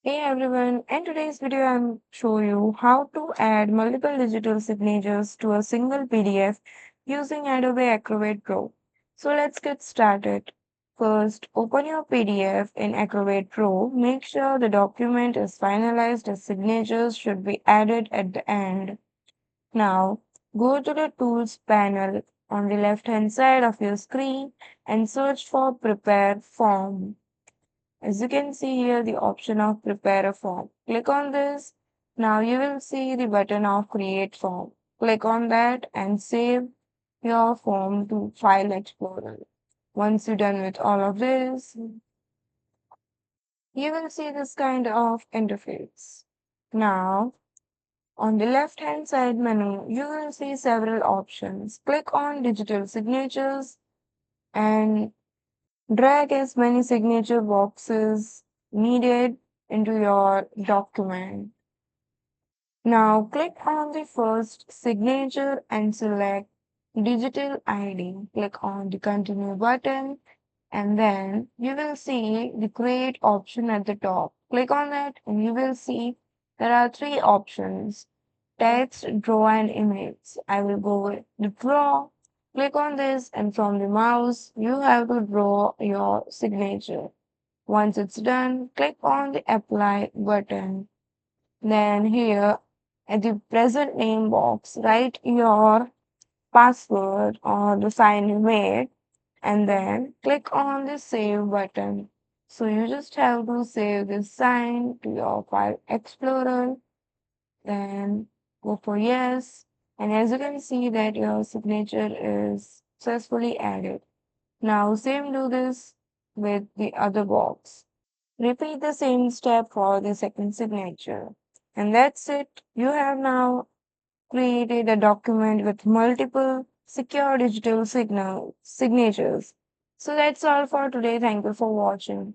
Hey everyone, in today's video I'm show you how to add multiple digital signatures to a single PDF using Adobe Acrobat Pro. So let's get started. First, open your PDF in Acrobat Pro. Make sure the document is finalized as signatures should be added at the end. Now, go to the Tools panel on the left hand side of your screen and search for Prepare Form. As you can see here, the option of prepare a form. Click on this. Now you will see the button of create form. Click on that and save your form to File Explorer. Once you're done with all of this, you will see this kind of interface. Now, on the left hand side menu, you will see several options. Click on digital signatures and drag as many signature boxes needed into your document. Now click on the first signature and select Digital ID. Click on the Continue button and then you will see the Create option at the top. Click on that and you will see there are three options: text, draw, and image. I will go with the draw. Click on this and from the mouse you have to draw your signature. Once it's done, click on the Apply button. Then here at the present name box, write your password or the sign you made and then click on the Save button. So you just have to save this sign to your File Explorer, then go for Yes. And as you can see that your signature is successfully added. Now same do this with the other box. Repeat the same step for the second signature. And that's it. You have now created a document with multiple secure digital signatures. So that's all for today. Thank you for watching.